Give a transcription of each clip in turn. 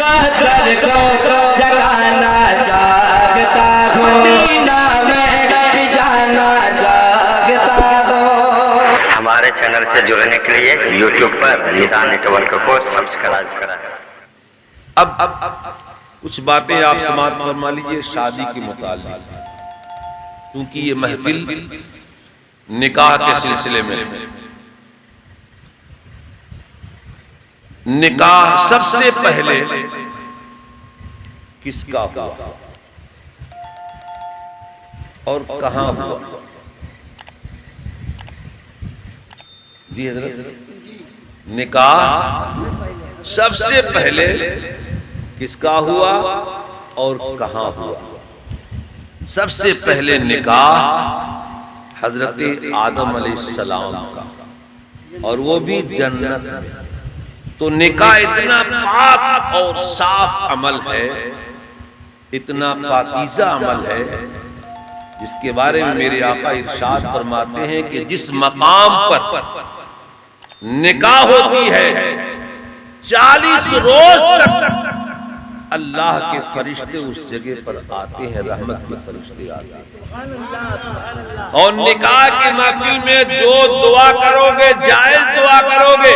ستر کو جگانا چاہتا ہوں، مدینہ میں بھی جانا چاہتا ہوں۔ ہمارے چینل سے جڑنے کے لیے یوٹیوب پر ندا نیٹ ورک کو سبسکرائب کریں۔ اب کچھ باتیں آپ سماعت فرما لیجئے شادی کے متعلق، کیونکہ یہ محفل نکاح کے سلسلے میں ہے۔ نکاح سب سے پہلے کس کا ہوا اور کہاں ہوا؟ جی حضرت، نکاح سب سے پہلے کس کا ہوا اور کہاں ہوا؟ سب سے پہلے نکاح حضرت آدم علیہ السلام کا، اور وہ بھی جنت میں۔ تو نکاح اتنا پاک اور صاف عمل ہے، اتنا پاکیزہ عمل ہے، جس کے بارے میں میرے آقا ارشاد فرماتے ہیں کہ جس مقام پر نکاح ہوتی ہے 40 روز تک اللہ کے فرشتے اس جگہ پر آتے ہیں، رحمت کے فرشتے آتے ہیں۔ اور نکاح کی محفل میں جو دعا کرو گے، جائز دعا کرو گے،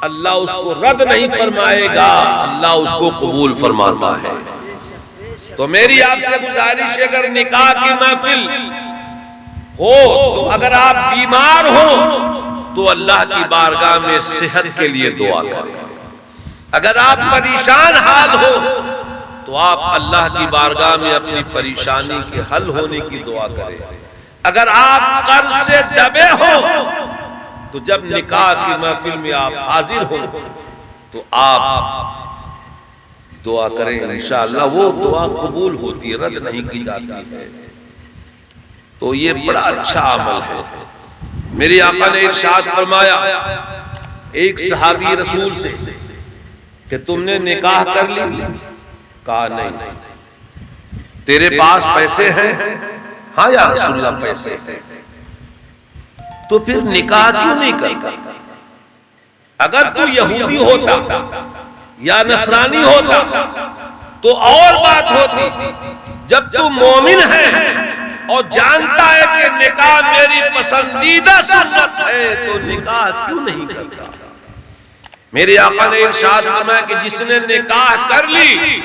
اللہ اس کو رد نہیں فرمائے گا، اللہ اس کو قبول فرماتا ہے۔ تو میری آپ سے گزارش ہے، اگر نکاح کی محفل ہو تو اگر آپ بیمار ہو تو اللہ کی بارگاہ میں صحت کے لیے دعا کریں۔ اگر آپ پریشان حال ہو تو آپ اللہ کی بارگاہ میں اپنی پریشانی کے حل ہونے کی دعا کریں۔ اگر آپ قرض سے دبے ہو تو جب نکاح کی محفل میں آپ حاضر ہو تو آپ دعا کریں، انشاءاللہ وہ دعا قبول ہوتی ہے، رد نہیں کی جاتی ہے۔ تو یہ بڑا اچھا عمل ہے۔ میرے آقا نے ارشاد فرمایا ایک صحابی رسول سے کہ تم نے نکاح کر لی؟ کہا نہیں۔ تیرے پاس پیسے ہیں؟ ہاں یا رسول اللہ پیسے ہیں۔ تو پھر نکاح کیوں نہیں کرتا؟ اگر تو یہودی ہوتا یا نصرانی ہوتا تو اور بات ہوتی، جب تو مومن ہے اور جانتا ہے کہ نکاح میری پسندیدہ سنت ہے تو نکاح کیوں نہیں کرتا؟ میرے آقا نے ارشاد فرمایا کہ جس نے نکاح کر لی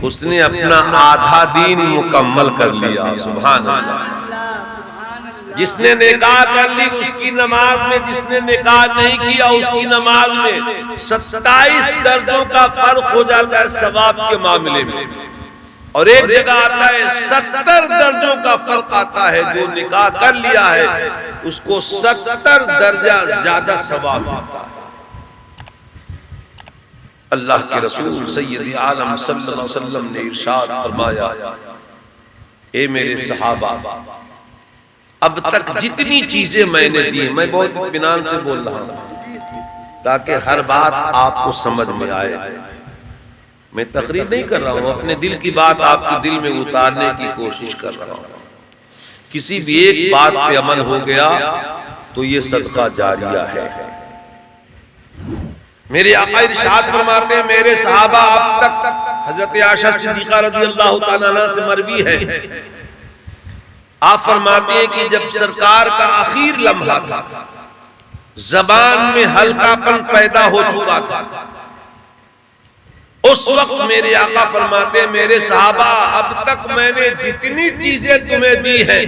اس نے اپنا آدھا دین مکمل کر لیا، سبحان اللہ۔ جس نے نکاح کر لی اس کی نماز میں، جس نے نکاح نہیں کیا اس کی نماز میں 27 درجوں کا فرق ہو جاتا ہے ثواب کے معاملے میں، اور ایک جگہ آتا ہے 70 درجوں کا فرق آتا ہے۔ جو نکاح کر لیا ہے اس کو 70 درجہ زیادہ ثواب ملتا ہے۔ اللہ کے رسول سید عالم صلی اللہ علیہ وسلم نے ارشاد فرمایا، اے میرے صحابہ، اب تک جتنی چیزیں میں نے دی، میں بہت اطمینان سے بول رہا ہوں تاکہ ہر بات آپ کو سمجھ میں آئے۔ میں تقریر نہیں کر رہا ہوں، اپنے دل کی بات آپ کے دل میں اتارنے کی کوشش کر رہا ہوں۔ کسی بھی ایک بات پہ عمل ہو گیا تو یہ صدقہ جاریہ ہے۔ میرے آقا ارشاد فرماتے ہیں میرے صحابہ اب تک، حضرت عائشہ صدیقہ رضی اللہ تعالیٰ عنہ سے مروی ہے، آپ فرماتے ہیں کہ جب سرکار کا آخر لمحہ تھا، زبان میں ہلکا پن پیدا ہو چکا تھا، اس وقت میرے آقا فرماتے ہیں میرے صحابہ اب تک میں نے جتنی چیزیں تمہیں دی ہیں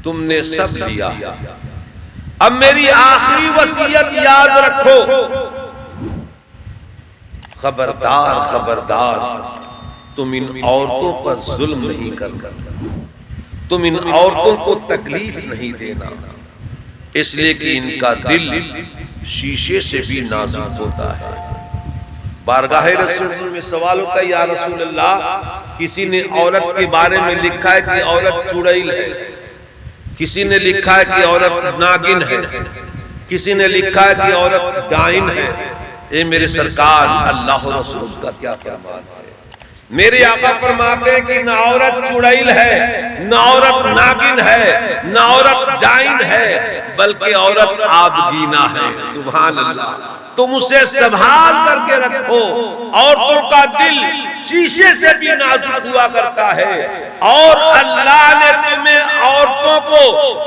تم نے سب لیا، اب میری آخری وصیت یاد رکھو، خبردار خبردار تم ان عورتوں پر ظلم نہیں کرنا، تم ان عورتوں کو تکلیف نہیں دینا، اس لیے کہ ان کا دل شیشے سے بھی نازک ہوتا ہے۔ بارگاہ رسول میں سوال ہوتا ہے یا رسول اللہ، کسی نے عورت کے بارے میں لکھا ہے کہ عورت چڑیل ہے، کسی نے لکھا ہے کہ عورت ناگن ہے، کسی نے لکھا ہے کہ عورت ڈائن ہے، اے میرے سرکار اللہ و رسول کا کیا فرمان ہے؟ میرے آقا فرماتے ہیں کہ نہ عورت چڑیل ہے، نہ عورت ناگن ہے، نہ عورت ڈائن ہے، بلکہ عورت آبگینہ ہے۔ سبحان اللہ۔ تم اسے سنبھال کر کے رکھو۔ عورتوں کا دل شیشے سے بھی نازک ہوا کرتا ہے، اور اللہ نے تمہیں عورتوں کو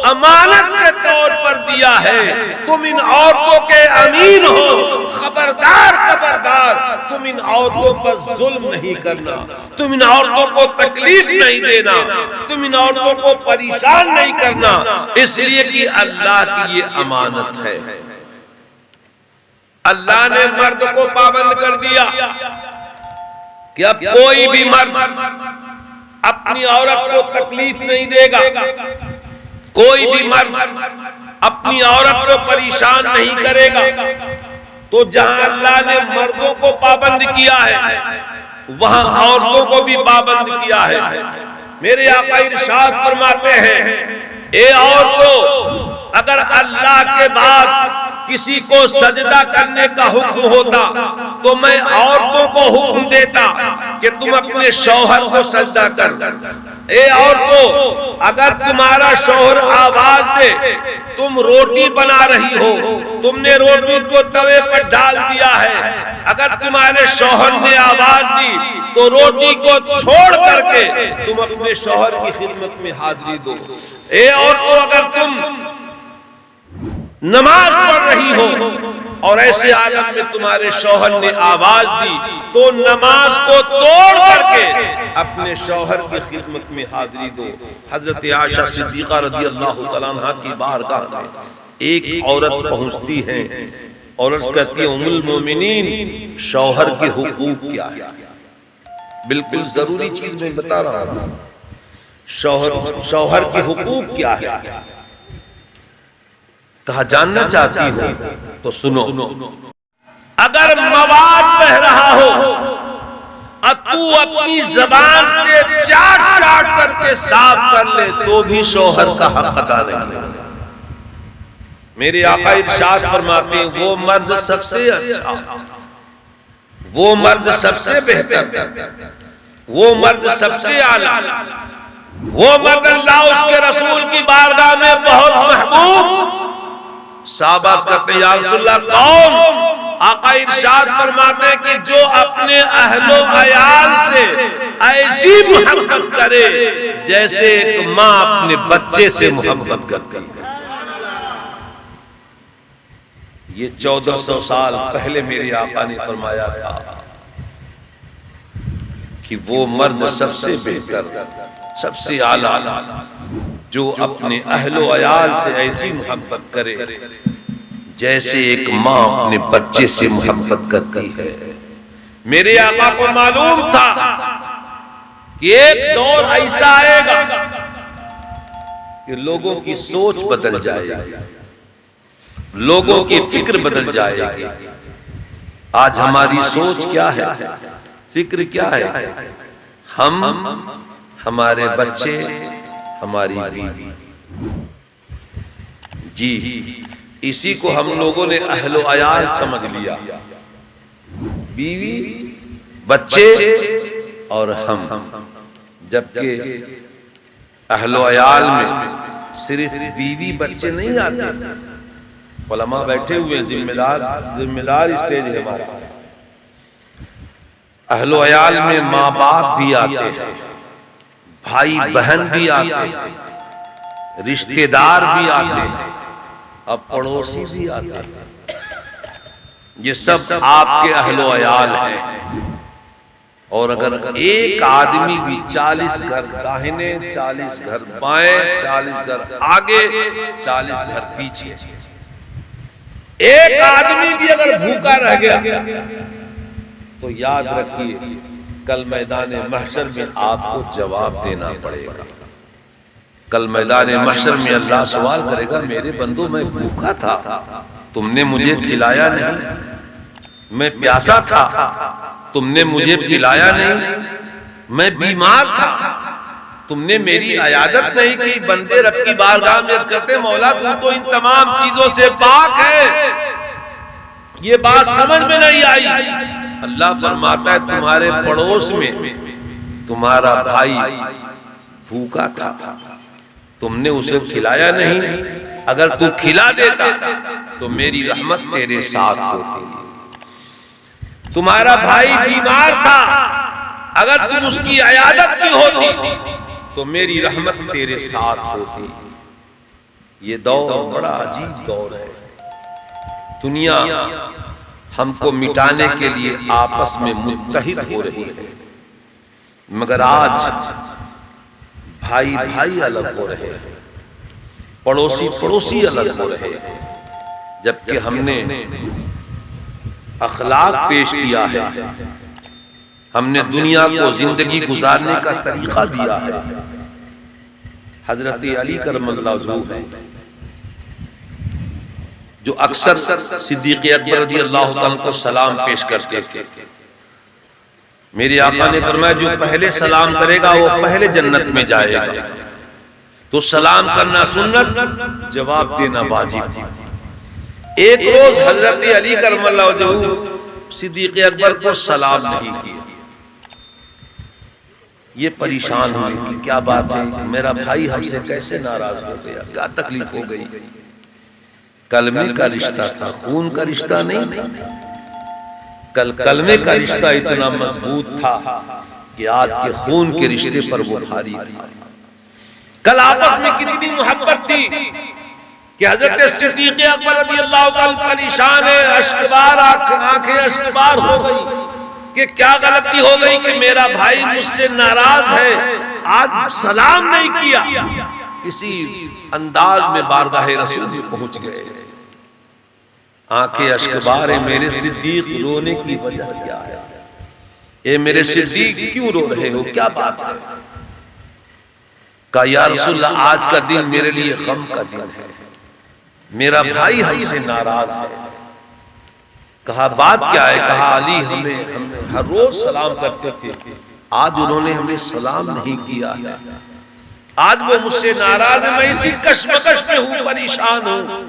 امانت کے طور پر دیا ہے۔ تم ان عورتوں کے امین ہو۔ خبردار خبردار، تم ان عورتوں پر ظلم نہیں کرنا، تم ان عورتوں کو تکلیف نہیں دینا، تم ان عورتوں کو پریشان نہیں کرنا، اس لیے کہ اللہ کی یہ امانت ہے۔ اللہ نے مرد کو پابند کر دیا کہ اب کوئی بھی مرد اپنی عورت کو تکلیف نہیں دے گا، کوئی بھی مرد اپنی عورت کو پریشان نہیں کرے گا۔ تو جہاں اللہ نے مردوں کو پابند کیا ہے، وہاں عورتوں کو بھی پابند کیا ہے۔ میرے آقا ارشاد فرماتے ہیں، اے عورتوں، اگر اللہ کے بعد کسی کو سجدہ کرنے کا حکم ہوتا تو میں عورتوں کو حکم دیتا کہ تم اپنے شوہر کو سجدہ کر۔ اے عورتوں، اگر تمہارا شوہر آواز دے، تم روٹی بنا رہی ہو، تم نے روٹی کو توے پر ڈال دیا ہے، اگر تمہارے شوہر نے آواز دی تو روٹی کو چھوڑ کر کے تم اپنے شوہر کی خدمت میں حاضری دو۔ اے عورتوں، اگر تم نماز پڑھ رہی ہو اور ایسے عالم میں تمہارے شوہر نے آواز دی تو نماز کو توڑ کر کے اپنے شوہر کی خدمت میں حاضری دو۔ حضرت عائشہ صدیقہ رضی اللہ تعالیٰ عنہ کی بارگاہ میں ایک عورت پہنچتی ہے اور عرض کرتی ہے، ام المومنین، شوہر کے حقوق کیا ہے؟ بالکل ضروری چیز میں بتا رہا ہوں، شوہر کے حقوق کیا ہے؟ کہا جاننا چاہتی ہو تو سنو، اگر مواد بہ رہا ہو اور تو اپنی زبان سے چاٹ چاٹ کر کے صاف کر لے تو بھی شوہر کا حق ادا نہیں ہے۔ میرے آقا ارشاد فرماتے ہیں، وہ مرد سب سے اچھا، وہ مرد سب سے بہتر، وہ مرد سب سے اعلیٰ، وہ مرد اللہ اس کے رسول کی بارگاہ میں بہت محبوب۔ صحابہ کہتے ہیں، یا رسول اللہ کون؟ آقا ارشاد فرماتے ہیں کہ جو اپنے اہل و عیال سے ایسی محبت کرے جیسے ایک ماں اپنے بچے سے محبت کرتی ہے۔ یہ 1400 سال پہلے میرے آقا نے فرمایا تھا کہ وہ مرد سب سے بہتر، سب سے اعلیٰ، جو اپنے اہل و عیال سے ایسی محبت کرے جیسے ایک ماں اپنے بچے سے محبت کرتی ہے۔ میرے آقا کو معلوم تھا کہ ایک دور ایسا آئے گا کہ لوگوں کی سوچ بدل جائے گی، لوگوں کی فکر بدل جائے گی۔ آج ہماری سوچ کیا ہے، فکر کیا ہے؟ ہم، ہمارے بچے، ہماری بیوی، جی اسی کو ہم لوگوں نے اہل و عیال سمجھ لیا۔ بیوی، بچے اور ہم، جبکہ اہل و عیال میں صرف بیوی بچے نہیں آتے۔ علماء بیٹھے ہوئے، ذمہ دار اسٹیج ہے ہمارا۔ اہل و عیال میں ماں باپ بھی آتے ہیں، بھائی بہن بھی آتے ہیں، رشتہ دار بھی آتے ہیں، اب پڑوسی بھی آتے ہیں۔ یہ سب آپ کے اہل و عیال ہیں۔ اور اگر ایک آدمی بھی 40 گھر داہنے، 40 گھر بائیں، 40 گھر آگے، 40 گھر پیچھے، ایک آدمی بھی اگر بھوکا رہ گیا تو یاد رکھیے کل میدان محشر میں آپ کو جواب دینا پڑے گا۔ کل میدان محشر میں اللہ سوال کرے گا، میرے بندو میں بھوکا تھا، تم نے مجھے کھلایا نہیں، میں پیاسا تھا، تم نے مجھے پلایا نہیں، میں بیمار تھا، تم نے میری عیادت نہیں کی۔ بندے رب کی بارگاہ میں کہتے مولا تو ان تمام چیزوں سے پاک ہے، یہ بات سمجھ میں نہیں آئی۔ اللہ فرماتا ہے تمہارے پڑوس میں تمہارا بھائی بھوکا تھا، تم نے اسے کھلایا نہیں، اگر تو کھلا دیتا تو میری رحمت تیرے ساتھ ہوتی۔ تمہارا بھائی بیمار تھا، اگر تم اس کی عیادت کی ہوتی تو میری رحمت تیرے ساتھ ہوتی۔ یہ دور بڑا عجیب دور ہے، دنیا ہم کو مٹانے کے لیے آپس میں متحد ہو رہی ہے، مگر آج بھائی بھائی الگ ہو رہے ہیں، پڑوسی پڑوسی الگ ہو رہے ہیں، جبکہ ہم نے اخلاق پیش کیا ہے، ہم نے دنیا کو زندگی گزارنے کا طریقہ دیا ہے۔ حضرت علی کرم اللہ وجہہ ہے جو اکثر صدیق اکبر رضی اللہ عنہ کو سلام پیش کرتے تھے۔ میرے آقا نے فرمایا جو پہلے سلام کرے گا وہ پہلے جنت میں جائے گا۔ تو سلام کرنا سنت، جواب دینا واجب تھی۔ ایک روز حضرت علی کرم اللہ وجہہ صدیق اکبر کو سلام نہیں کیا، یہ پریشان ہوئے کہ کیا بات ہے، میرا بھائی ہم سے کیسے ناراض ہو گیا، کیا تکلیف ہو گئی؟ کلمے کا رشتہ تھا، خون کا رشتہ نہیں تھا۔ کلمے کا رشتہ اتنا مضبوط تھا کہ آج کے خون کے رشتے پر وہ بھاری تھا۔ کل آپس میں کتنی محبت تھی کہ حضرت صدیق اکبر رضی اللہ تعالیٰ پریشان ہے، اشکبار آنکھیں اشکبار ہو گئی کہ کیا غلطی ہو گئی کہ میرا بھائی مجھ سے ناراض ہے، آج سلام نہیں کیا۔ اسی انداز میں بارگاہ رسول میں پہنچ گئے، آنکھیں اشکبار ہے، میرے صدیق رونے کی وجہ کیا ہے؟ اے میرے صدیق کیوں رو رہے ہو، کیا بات ہے؟ کہا یا رسول اللہ آج کا دن میرے لیے غم کا دن ہے، میرا بھائی ہم سے ناراض ہے۔ کہا بات کیا ہے؟ کہا علی ہمیں ہر روز سلام کرتے تھے، آج انہوں نے ہمیں سلام نہیں کیا ہے، آج وہ مجھ سے ناراض ہے، میں اسی کشمکش میں ہوں، پریشان ہوں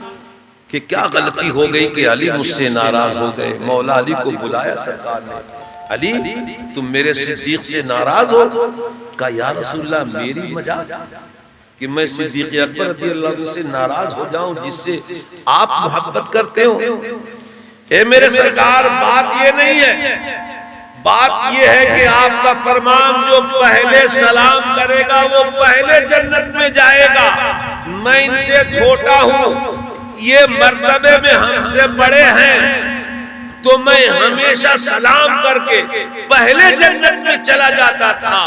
کہ کیا غلطی ہو گئی کہ علی مجھ سے ناراض ہو گئے۔ مولا علی کو بلایا سرکار نے، علی تم میرے صدیق سے ناراض ہو؟ کہا یا رسول اللہ میری مجال کہ میں صدیق اکبر رضی اللہ عنہ سے ناراض ہو جاؤں جس سے آپ محبت کرتے ہو؟ اے میرے سرکار بات یہ نہیں ہے، بات یہ ہے کہ آپ کا فرمان جو پہلے سلام کرے گا وہ پہلے جنت میں جائے گا، میں ان سے چھوٹا ہوں، یہ مرتبے میں ہم سے بڑے ہیں، تو میں ہمیشہ سلام کر کے پہلے جنت میں چلا جاتا تھا،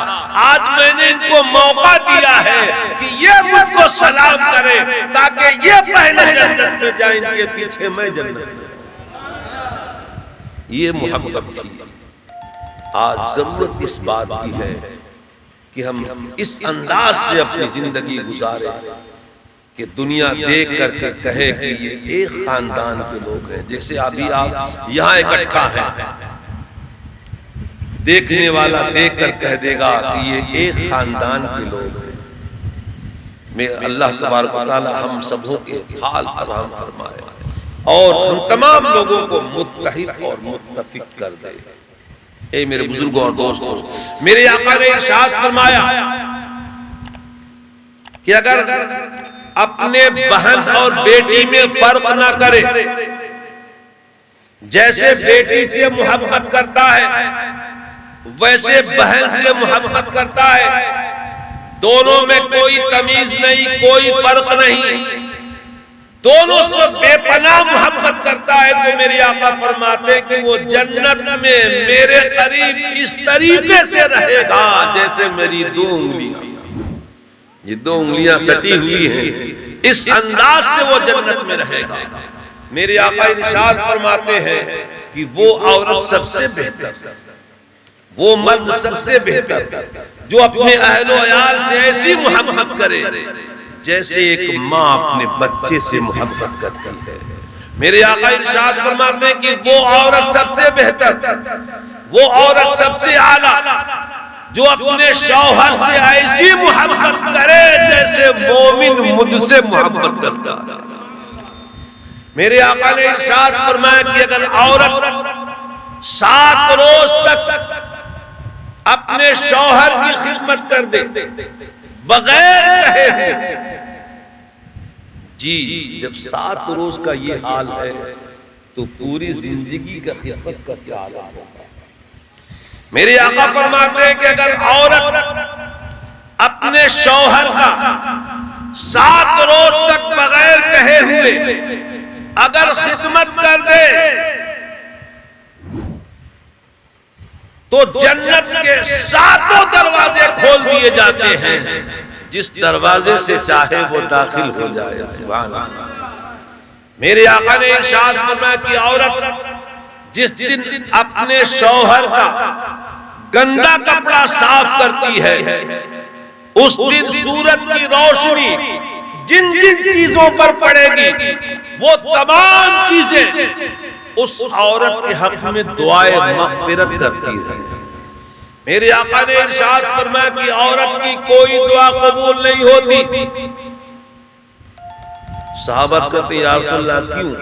آج میں نے ان کو موقع دیا ہے کہ یہ مجھ کو سلام کرے تاکہ یہ پہلے جنت میں جائیں، ان کے پیچھے میں جنت میں۔ یہ محبت تھی۔ آج ضرورت اس بات کی ہے کہ ہم اس انداز سے اپنی زندگی گزارے کہ دنیا دیکھ کر کے کہے کہ یہ ایک خاندان کے لوگ ہیں، جیسے ابھی آپ یہاں اکٹھا ہیں، دیکھنے والا دیکھ کر کہہ دے گا کہ یہ ایک خاندان کے لوگ ہیں۔ میں اللہ تبارک و تعالی ہم سبوں کے حال فراہم فرمائے اور ہم تمام لوگوں کو متحد اور متفق کر دے۔ اے میرے بزرگوں اور دوستوں، میرے آقا نے ارشاد فرمایا کہ اگر اپنے بہن اور بیٹی میں فرق نہ کرے، جیسے بیٹی سے محبت کرتا ہے ویسے بہن سے محبت کرتا ہے، دونوں میں کوئی تمیز نہیں، کوئی فرق نہیں، دونوں سے بے پناہ محبت کرتا ہے، تو میرے آقا فرماتے کہ وہ جنت میں میرے قریب اس طریقے سے رہے گا جیسے میری دو انگلیاں، یہ دو انگلیاں سٹی ہوئی ہیں، اس انداز سے وہ جنت میں رہے گا۔ میرے آقا ارشاد فرماتے ہیں کہ وہ عورت سب سے بہتر، وہ مرد سب سے بہتر جو اپنے اہل و عیال سے ایسی محبت کرے جیسے ایک ماں اپنے بچے سے محبت کرتی ہے۔ میرے آقا ارشاد فرماتے ہیں کہ وہ عورت سب سے بہتر، وہ عورت سب سے اعلیٰ جو اپنے شوہر سے ایسی محبت کرے جیسے مومن مجھ سے محبت کرتا ہے۔ میرے آقا نے ارشاد فرمایا کہ اگر عورت 7 روز تک اپنے اپنے شوہر کی خدمت کر دے بغیر کہے ہوئے، جی جب 7 روز کا یہ حال ہے تو پوری زندگی کا خدمت کا کیا حال ہوگا؟ میرے آقا فرماتے ہیں کہ اگر عورت اپنے شوہر کا 7 روز تک بغیر کہے ہوئے اگر خدمت کر دے تو جنت کے 7 دروازے کھول دیے جاتے ہیں، جس دروازے سے چاہے وہ داخل ہو جائے۔ سبحان اللہ۔ میرے آقا نے ارشاد فرمایا کہ عورت جس دن اپنے شوہر کا گندا کپڑا صاف کرتی ہے اس دن سورج کی روشنی جن جن چیزوں پر پڑے گی وہ تمام چیزیں اس عورت کے حق میں دعائے مغفرت کرتی رہے۔ میرے آقا نے ارشاد فرمایا کہ عورت کی کوئی دعا قبول نہیں ہوتی۔ صحابہ کہتے ہیں یا رسول اللہ کیوں؟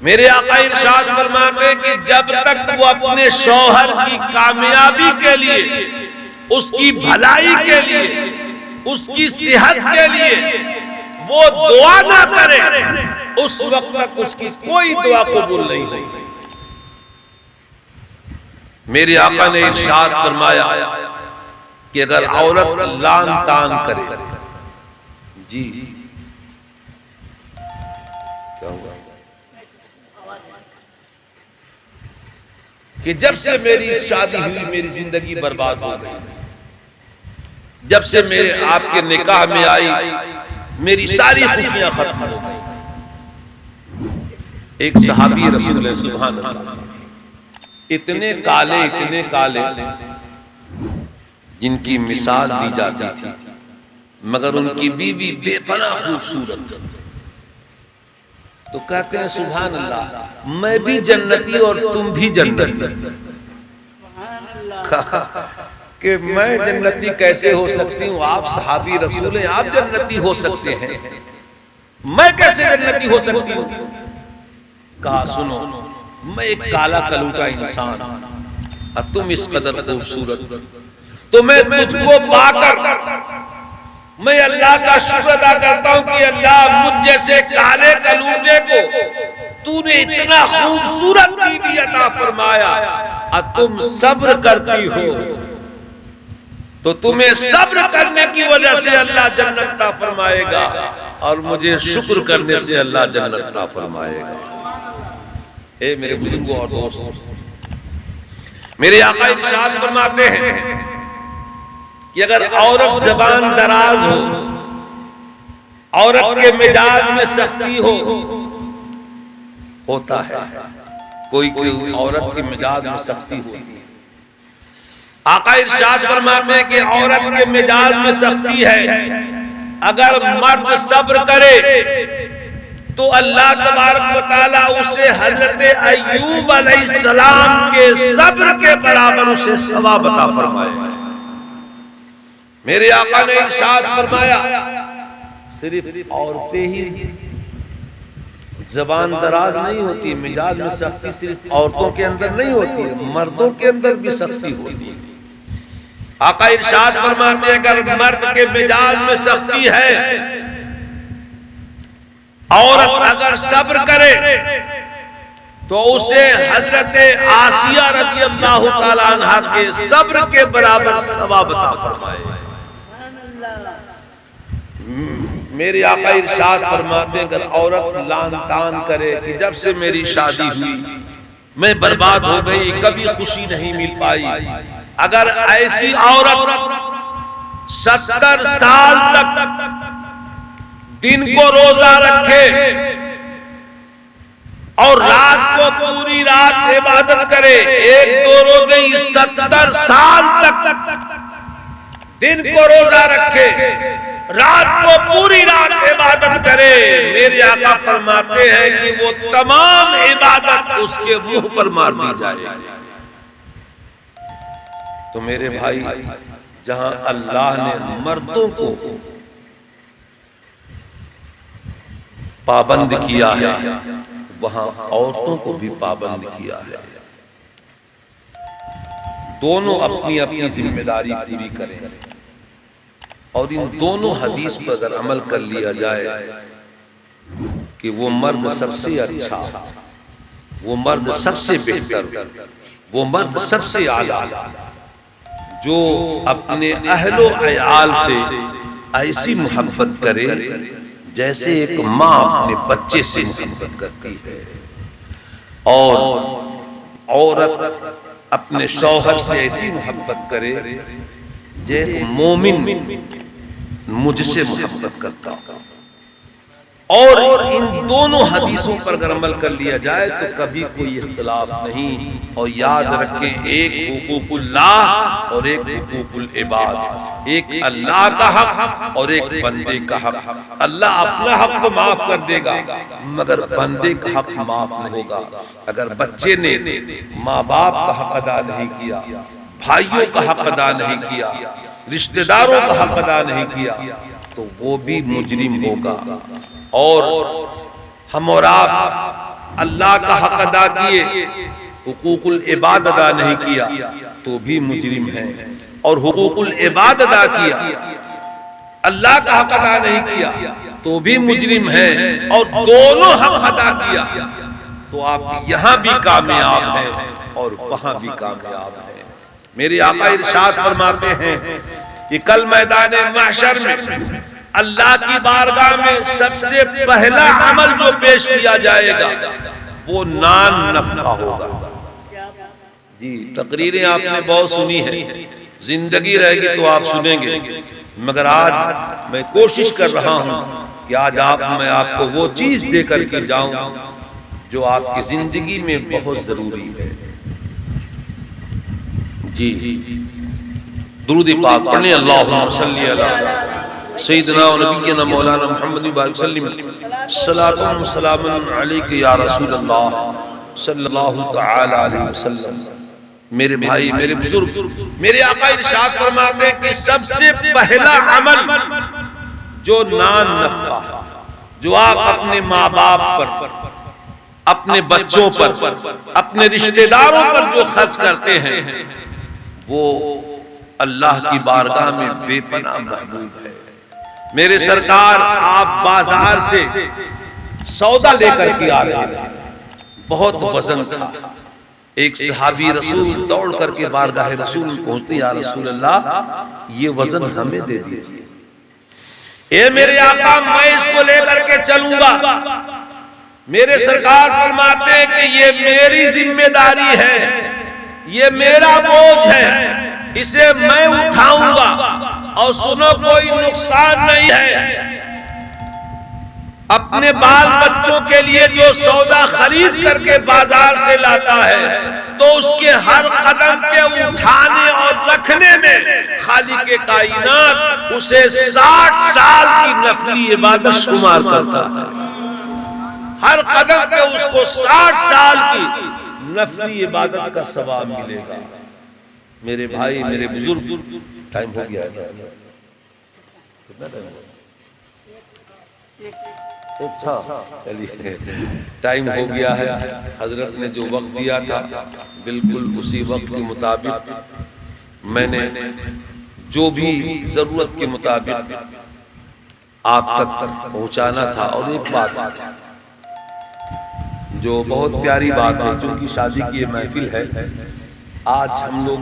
میرے آقا ارشاد فرماتے ہیں کہ جب تک وہ اپنے شوہر کی کامیابی کے لیے، اس کی بھلائی کے لیے، اس کی صحت کے لیے وہ دعا نہ کرے اس وقت تک اس کی کوئی دعا قبول نہیں ہوئی۔ میرے آقا نے ارشاد فرمایا کہ اگر عورت لان تان کرے، جی کیا ہوا کہ جب سے میری شادی ہوئی میری زندگی برباد ہو گئی، جب سے میرے آپ کے نکاح میں آئی میری ساری خوشیاں ختم ہو گئی۔ ایک صحابی رسول اللہ سبحان اللہ اتنے کالے جن کی مثال دی جاتی تھی، مگر ان کی بیوی بے پناہ خوبصورت، تو کہتے ہیں سبحان اللہ میں بھی جنتی اور تم بھی جنتی۔ کہ میں جنتی کیسے ہو سکتی ہوں؟ آپ صحابی رسول ہیں، آپ جنتی ہو سکتے ہیں، میں کیسے جنتی ہو سکتی ہوں؟ کہا سنو میں ایک کالا کلوٹا انسان اور تم اس قدر خوبصورت، تو میں تجھ کو پا کر میں اللہ کا شکر ادا کرتا ہوں کہ اللہ مجھ جیسے کالے کلوٹے کو تو نے اتنا خوبصورت بیوی عطا فرمایا، اور تم صبر کرتی ہو تو تمہیں صبر کرنے کی وجہ سے اللہ جنت عطا فرمائے گا، اور مجھے شکر کرنے سے اللہ جنت عطا فرمائے گا۔ اے میرے بزرگوں اور دوستوں، میرے آقا ارشاد فرماتے ہیں کہ اگر عورت زبان دراز ہو، عورت کے مزاج میں سختی ہوتا ہے، کوئی عورت کے مزاج میں سختی ہوتی ہے، آقا ارشاد فرماتے ہیں کہ عورت کے مزاج میں سختی ہے، اگر مرد صبر کرے تو اللہ تبارک و تعالیٰ اسے حضرت ایوب علیہ السلام کے صبر کے برابر اسے ثواب عطا فرمائے۔ میرے آقا نے ارشاد فرمایا صرف عورتیں ہی زبان دراز نہیں ہوتی، مزاج میں سختی صرف عورتوں کے اندر نہیں ہوتی، مردوں کے اندر بھی سختی ہوتی ہے۔ آقا ارشاد فرماتے ہیں اگر مرد کے مزاج میں سختی ہے، عورت اگر صبر کرے تو اسے حضرت آسیہ رضی اللہ تعالیٰ عنہ کے صبر کے برابر ثواب عطا فرمائے۔ میرے آقا ارشاد فرماتے ہیں اگر عورت لان تان کرے کہ جب سے میری شادی ہوئی میں برباد ہو گئی، کبھی خوشی نہیں مل پائی، اگر ایسی عورت 70 سال تک دن کو روزہ رکھے اور رات کو پوری رات عبادت کرے، 1-2 روزے 70 سال تک دن کو روزہ رکھے، رات کو پوری رات عبادت کرے، میرے آقا فرماتے ہیں کہ وہ تمام عبادت اس کے منہ پر مار دی جائے۔ تو میرے بھائی جہاں اللہ نے مردوں کو پابند کیا ہے وہاں عورتوں کو بھی پابند کیا ہے۔ دونوں اپنی اپنی ذمہ داری پوری کریں، اور ان دونوں حدیث پر اگر عمل کر لیا جائے کہ وہ مرد سب سے اچھا، وہ مرد سب سے بہتر، وہ مرد سب سے اعلیٰ جو اپنے اہل و عیال سے ایسی محبت کرے جیسے ایک ماں اپنے بچے سے محبت کرتی ہے، اور عورت اپنے شوہر سے ایسی محبت کرے جیسے مومن مجھ سے محبت کرتا ہو۔ اور ان دونوں حدیثوں پر اگر عمل کر لیا جائے تو کبھی کوئی اختلاف نہیں، اور یاد رکھیں ایک حقوق اللہ اور ایک حقوق العباد، ایک اللہ کا حق اور ایک بندے کا حق۔ اللہ اپنا حق تو معاف کر دے گا مگر بندے کا حق معاف نہیں ہوگا۔ اگر بچے نے ماں باپ کا حق ادا نہیں کیا، بھائیوں کا حق ادا نہیں کیا، رشتہ داروں کا حق ادا نہیں کیا تو وہ بھی مجرم ہوگا، اور ہم اور آپ اللہ کا حق ادا کیے، حقوق العباد ادا نہیں کیا تو بھی مجرم ہیں، اور حقوق العباد ادا کیا، اللہ کا حق ادا نہیں کیا تو بھی مجرم ہیں، اور دونوں حق ادا کیا تو آپ یہاں بھی کامیاب ہیں اور وہاں بھی کامیاب ہیں۔ میرے آقا ارشاد فرماتے ہیں کہ کل میدان محشر میں اللہ کی بارگاہ میں سب سے پہلا عمل جو پیش کیا جائے گا وہ نان نفقہ ہوگا۔ جی تقریریں آپ نے بہت سنی ہے، زندگی رہے گی تو آپ سنیں گے، مگر آج میں کوشش کر رہا ہوں کہ آج میں آپ کو وہ چیز دے کر کے جاؤں جو آپ کی زندگی میں بہت ضروری ہے۔ جی درود پاک پڑھیں، اللہم صلی علی سیدنا و نبینا مولانا محمد بارک وسلم، صلاۃ و سلام علیک یا رسول اللہ صلی اللہ تعالی علیہ وسلم۔ میرے بھائی، میرے بزرگ، میرے آقا ارشاد فرماتے ہیں کہ سب سے پہلا عمل جو نان نفقہ، جو آپ اپنے ماں باپ پر، اپنے بچوں پر، اپنے رشتہ داروں پر جو خرچ کرتے ہیں وہ اللہ کی بارگاہ میں بے پناہ محبوب ہے۔ میرے سرکار آپ بازار سے سودا لے کر کے آ رہے تھے، بہت وزن تھا، ایک صحابی رسول دوڑ کر کے بارگاہ رسول پہنچتے، یا رسول اللہ یہ وزن ہمیں دے دیجئے۔ اے میرے آقا میں اس کو لے کر کے چلوں گا۔ میرے سرکار فرماتے ہیں کہ یہ میری ذمہ داری ہے، یہ میرا بوجھ ہے، اسے میں اٹھاؤں گا، اور سنو کوئی نقصان نہیں ہے۔ اپنے بال بچوں کے لیے جو سودا خرید کر کے بازار سے لاتا ہے تو اس کے ہر قدم کے اٹھانے اور رکھنے میں خالق کائنات اسے 60 سال کی نفلی عبادت شمار کرتا ہے۔ ہر قدم پہ اس کو 60 سال کی نفلی عبادت کا ثواب ملے گا۔ میرے بھائی، میرے بزرگ، ٹائم ہو گیا ہے، کتنا ٹائم ہو گیا؟ اچھا چلیے ٹائم ہو گیا ہے۔ حضرت نے جو وقت دیا تھا بالکل اسی وقت کے مطابق میں نے جو بھی ضرورت کے مطابق آپ تک پہنچانا تھا۔ اور ایک بات جو بہت پیاری بات ہے، چونکہ شادی کی یہ محفل ہے، آج ہم لوگ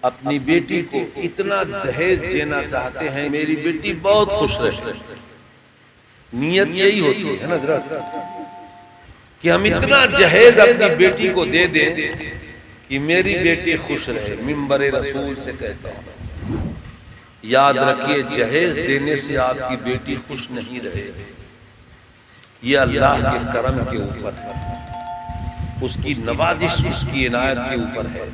اپنی بیٹی کو اتنا دہیج دینا چاہتے ہیں، میری بیٹی بہت خوش رہے، نیت یہی ہوتی ہے نا حضرت کہ ہم اتنا جہیز اپنی بیٹی کو دے دیں کہ میری بیٹی خوش رہے۔ منبر رسول سے کہتا ہوں، یاد رکھیے جہیز دینے سے آپ کی بیٹی خوش نہیں رہے، یہ اللہ کے کرم کے اوپر ہے، اس کی نوازش، اس کی عنایت کے اوپر ہے۔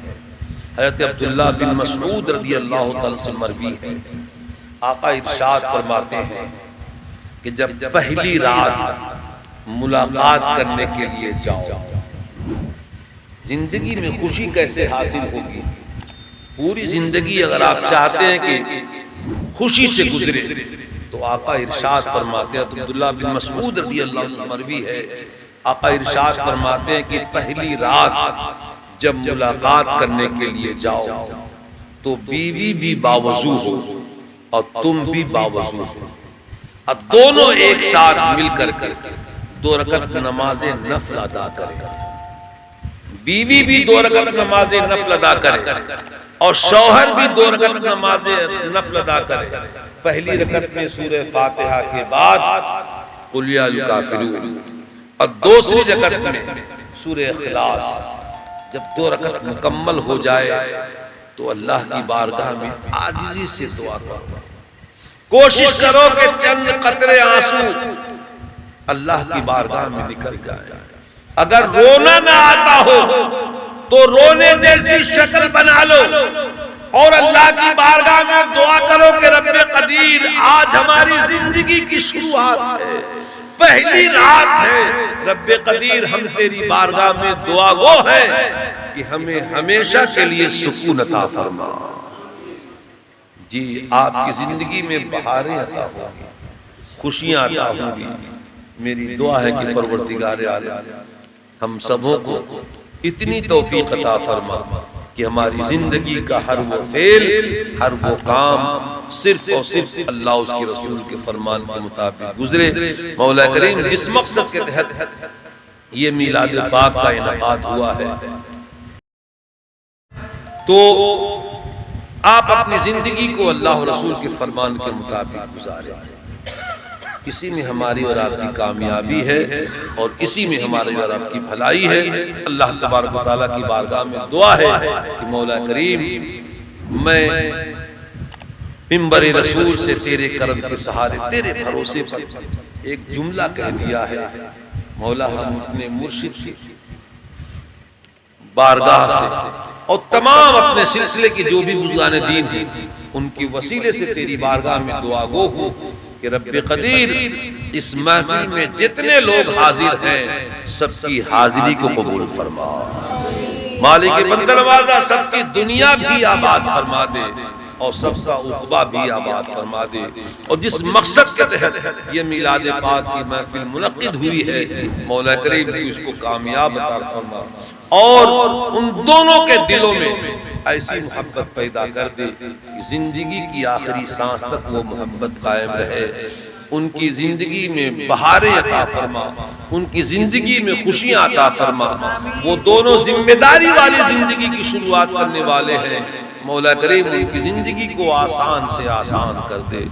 حضرت عبداللہ بن مسعود رضی اللہ تعالیٰ سے مروی ہے، آقا ارشاد فرماتے ہیں کہ جب پہلی رات ملاقات کرنے کے لیے جاؤ، زندگی میں خوشی کیسے حاصل ہوگی؟ پوری زندگی اگر آپ چاہتے ہیں کہ خوشی سے گزرے تو آقا ارشاد فرماتے ہیں، عبداللہ بن مسعود رضی اللہ عنہ مروی ہے، آقا ارشاد فرماتے ہیں کہ پہلی رات جب ملاقات کرنے کے لیے جاؤ تو بیوی بھی باوضو ہو اور تم بھی باوضو ہو، اور دونوں ایک ساتھ مل کر 2 رکعت نماز نفل ادا کرے، بیوی بھی 2 رکعت نماز نفل ادا کرے اور شوہر بھی 2 رکعت نماز نفل ادا کرے۔ پہلی رکعت میں سورہ فاتحہ کے بعد قل یا الکافرون، اور دوسری رکعت میں سورہ اخلاص۔ جب 2 رکعت مکمل ہو جائے تو اللہ کی بارگاہ میں عاجزی سے دعا کرو، کوشش کرو کہ چند قطرے آنسو اللہ کی بارگاہ میں نکل جائے۔ اگر رونا نہ آتا ہو تو رونے جیسی شکل بنا لو اور اللہ کی بارگاہ میں دعا کرو کہ رب قدیر آج ہماری زندگی کی شروعات ہے، پہلی رات ہے، رب قدیر ہم تیری بارگاہ میں دعا گو ہیں کہ ہمیں ہمیشہ کے لیے سکون عطا فرما۔ جی آپ کی زندگی میں بہاریں عطا ہوں، خوشیاں عطا ہوں گی۔ میری دعا ہے کہ پروردگار عالم ہم سبوں کو اتنی توفیق عطا فرما کہ ہماری زندگی کا ہر وہ فعل، ہر وہ کام صرف اور صرف اللہ اس کے رسول کے فرمان کے مطابق گزرے۔ مولا کریم جس مقصد کے تحت یہ میلاد پاک کا انعقاد ہوا ہے، تو آپ اپنی زندگی کو اللہ اور رسول کے فرمان کے مطابق گزاریں۔ اسی میں ہماری اور آپ کی کامیابی ہے اور اسی میں ہماری اور آپ کی بھلائی ہے۔ اللہ تبارک و تعالیٰ کی بارگاہ میں دعا ہے کہ مولا کریم میں منبر رسول سے تیرے کرم کے سہارے، تیرے بھروسے پر ایک جملہ کہہ دیا ہے۔ مولا ہم اپنے مرشد کی بارگاہ سے اور تمام اپنے سلسلے کے جو بھی بزرگان دین ہیں ان کی وسیلے سے تیری بارگاہ میں دعا گو ہو کہ رب قدیر اس محفل میں جتنے لوگ حاضر ہیں سب کی حاضری کو قبول فرما، مالک بندروازہ سب کی دنیا بھی آباد فرما دے اور سب کا عقبہ بھی آباد فرما دے، اور جس مقصد کے تحت یہ میلاد پاک کی محفل منعقد ہوئی ہے مولا کریم تو اس کو کامیاب عطا فرما، اور ان دونوں کے دلوں میں ایسی محبت پیدا کر دے کہ زندگی کی آخری سانس تک وہ محبت قائم رہے، ان کی زندگی میں بہاریں عطا فرما، ان کی زندگی میں خوشیاں عطا فرما۔ وہ دونوں ذمہ داری والی زندگی کی شروعات کرنے والے ہیں، مولا کریم ان کی زندگی کو آسان سے آسان کر دے۔